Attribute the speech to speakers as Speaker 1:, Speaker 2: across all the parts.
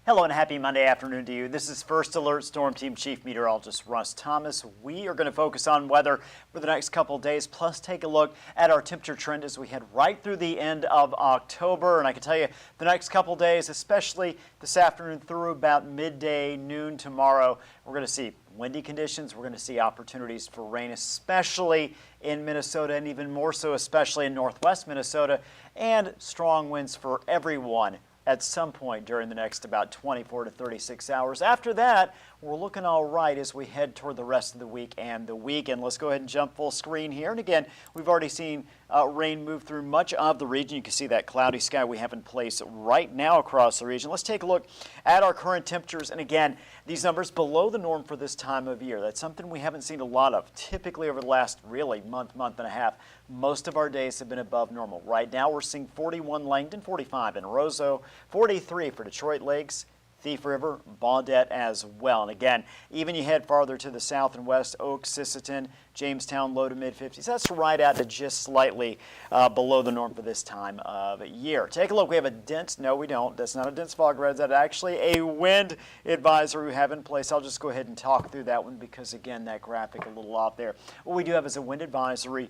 Speaker 1: Hello and happy Monday afternoon to you. This is First Alert Storm Team Chief Meteorologist Russ Thomas. We are going to focus on weather for the next couple of days, plus take a look at our temperature trend as we head right through the end of October. And I can tell you the next couple of days, especially this afternoon through about midday, noon tomorrow, we're going to see windy conditions. We're going to see opportunities for rain, especially in Minnesota, and even more so especially in northwest Minnesota, and strong winds for everyone at some point during the next about 24 to 36 hours. After that, we're looking all right as we head toward the rest of the week and the weekend. Let's go ahead and jump full screen here. And again, we've already seen rain move through much of the region. You can see that cloudy sky we have in place right now across the region. Let's take a look at our current temperatures. And again, these numbers below the norm for this time of year. That's something we haven't seen a lot of. Typically over the last really month and a half, most of our days have been above normal. Right now we're seeing 41 Langdon, 45 in Roseau, 43 for Detroit Lakes, Thief River, Baudette as well. And again, even you head farther to the south and west, Oak, Sisseton, Jamestown, low to mid-50s. That's right at to just slightly below the norm for this time of year. Take a look. We have a dense, no we don't, that's not a dense fog red. That's actually a wind advisory we have in place. I'll just go ahead and talk through that one because, again, that graphic a little off there. What we do have is a wind advisory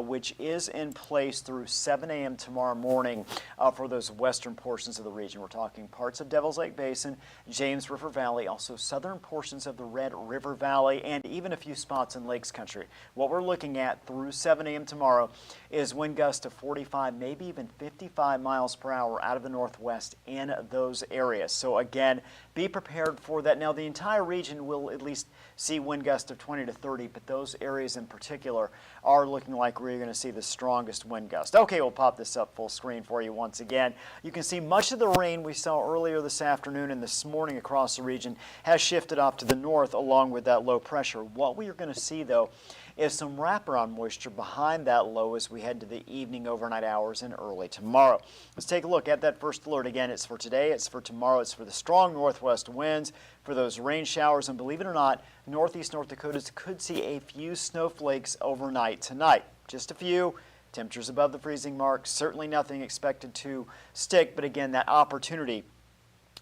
Speaker 1: which is in place through 7 a.m. tomorrow morning for those western portions of the region. We're talking parts of Devil's Lake Basin, James River Valley, also southern portions of the Red River Valley, and even a few spots in Lakes Country. What we're looking at through 7 a.m. tomorrow is wind gusts of 45, maybe even 55 miles per hour out of the northwest in those areas. So again, be prepared for that. Now, the entire region will at least see wind gusts of 20 to 30, but those areas in particular are looking like we're going to see the strongest wind gust. Okay, we'll pop this up full screen for you once again. You can see much of the rain we saw earlier this afternoon and this morning across the region has shifted off to the north along with that low pressure. What we are going to see, though, is some wraparound moisture behind that low as we head to the evening, overnight hours, and early tomorrow. Let's take a look at that first alert. Again, it's for today, it's for tomorrow, it's for the strong northwest winds, for those rain showers, and believe it or not, northeast North Dakotas could see a few snowflakes overnight tonight. Just a few. Temperatures above the freezing mark, certainly nothing expected to stick, but again, that opportunity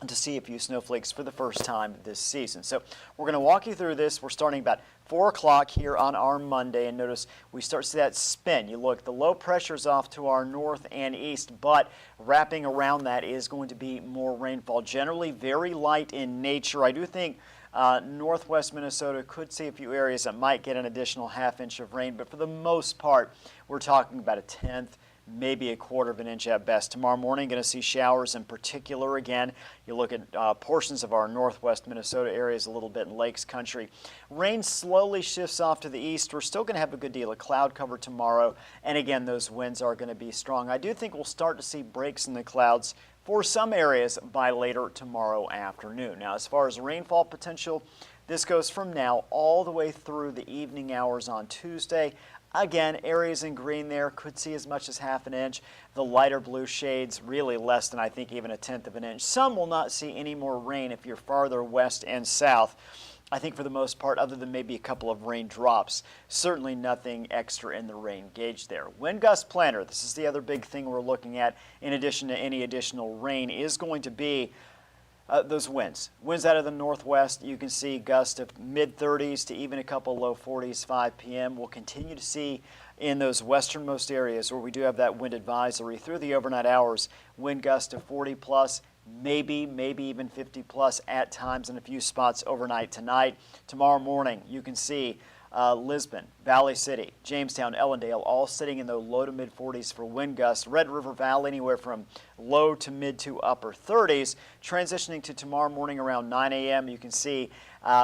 Speaker 1: to see a few snowflakes for the first time this season. So we're going to walk you through this. We're starting about 4 o'clock here on our Monday, and notice we start to see that spin. You look, the low pressure is off to our north and east, but wrapping around that is going to be more rainfall. Generally very light in nature. I do think northwest Minnesota could see a few areas that might get an additional half-inch of rain, but for the most part, we're talking about a tenth, maybe a quarter of an inch at best. Tomorrow morning, going to see showers in particular again. You look at portions of our northwest Minnesota areas, a little bit in Lakes Country. Rain slowly shifts off to the east. We're still going to have a good deal of cloud cover tomorrow, and again, those winds are going to be strong. I do think we'll start to see breaks in the clouds for some areas by later tomorrow afternoon. Now, as far as rainfall potential, this goes from now all the way through the evening hours on Tuesday. Again, areas in green there could see as much as half an inch. The lighter blue shades really less than, I think, even a tenth of an inch. Some will not see any more rain if you're farther west and south. I think for the most part, other than maybe a couple of raindrops, certainly nothing extra in the rain gauge there. Wind gust planner, this is the other big thing we're looking at in addition to any additional rain, is going to be those winds. Winds out of the northwest, you can see gusts of mid-30s to even a couple low 40s, 5 p.m. We'll continue to see in those westernmost areas where we do have that wind advisory through the overnight hours, wind gusts of 40 plus, maybe even 50 plus at times in a few spots overnight tonight. Tomorrow morning, you can see Lisbon, Valley City, Jamestown, Ellendale, all sitting in the low to mid 40s for wind gusts. Red River Valley anywhere from low to mid to upper 30s. Transitioning to tomorrow morning around 9 a.m., you can see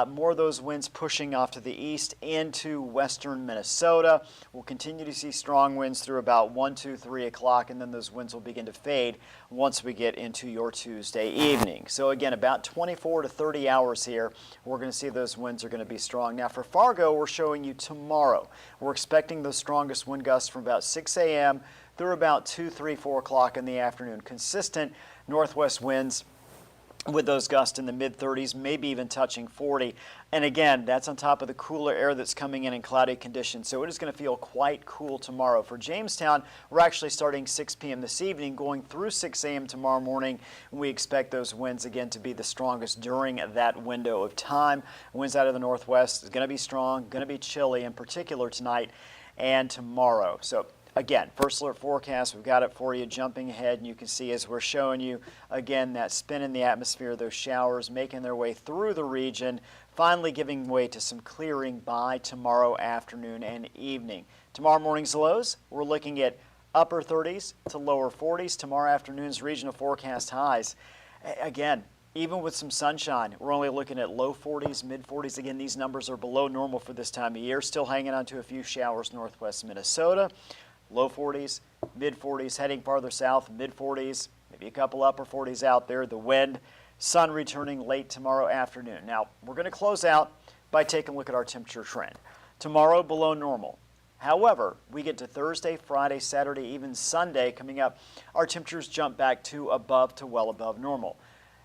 Speaker 1: more of those winds pushing off to the east into western Minnesota. We'll continue to see strong winds through about 1, 2, 3 o'clock, and then those winds will begin to fade once we get into your Tuesday evening. So again, about 24 to 30 hours here, we're going to see those winds are going to be strong. Now for Fargo, we're showing you tomorrow. We're expecting the strongest wind gusts from about 6 a.m. through about 2, 3, 4 o'clock in the afternoon. Consistent northwest winds with those gusts in the mid-30s, maybe even touching 40. And again, that's on top of the cooler air that's coming in cloudy conditions. So it is going to feel quite cool tomorrow. For Jamestown, we're actually starting 6 p.m. this evening, going through 6 a.m. tomorrow morning. We expect those winds again to be the strongest during that window of time. Winds out of the northwest is going to be strong, going to be chilly, in particular tonight and tomorrow. So again, first alert forecast, we've got it for you jumping ahead, and you can see as we're showing you, again, that spin in the atmosphere, those showers making their way through the region, finally giving way to some clearing by tomorrow afternoon and evening. Tomorrow morning's lows, we're looking at upper 30s to lower 40s. Tomorrow afternoon's regional forecast highs. Again, even with some sunshine, we're only looking at low 40s, mid 40s. Again, these numbers are below normal for this time of year. Still hanging on to a few showers northwest Minnesota. Low 40s, mid 40s, heading farther south, mid 40s, maybe a couple upper 40s out there. The wind, sun returning late tomorrow afternoon. Now, we're going to close out by taking a look at our temperature trend. Tomorrow, below normal. However, we get to Thursday, Friday, Saturday, even Sunday coming up, our temperatures jump back to above to well above normal.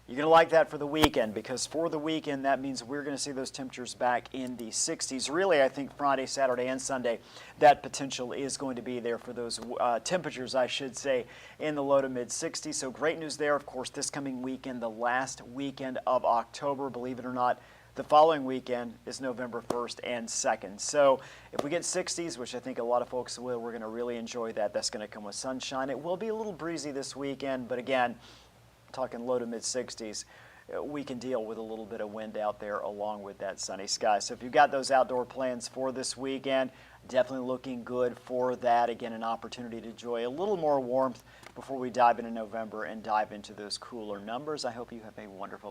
Speaker 1: You're going to like that for the weekend, because for the weekend, that means we're going to see those temperatures back in the 60s. Really, I think Friday, Saturday, and Sunday, that potential is going to be there for those temperatures, I should say, in the low to mid 60s. So great news there. Of course, this coming weekend, the last weekend of October, believe it or not, the following weekend is November 1st and 2nd. So if we get 60s, which I think a lot of folks will, we're going to really enjoy that. That's going to come with sunshine. It will be a little breezy this weekend, but again, talking low to mid 60s, we can deal with a little bit of wind out there along with that sunny sky. So if you've got those outdoor plans for this weekend, definitely looking good for that. Again, an opportunity to enjoy a little more warmth before we dive into November and dive into those cooler numbers. I hope you have a wonderful evening.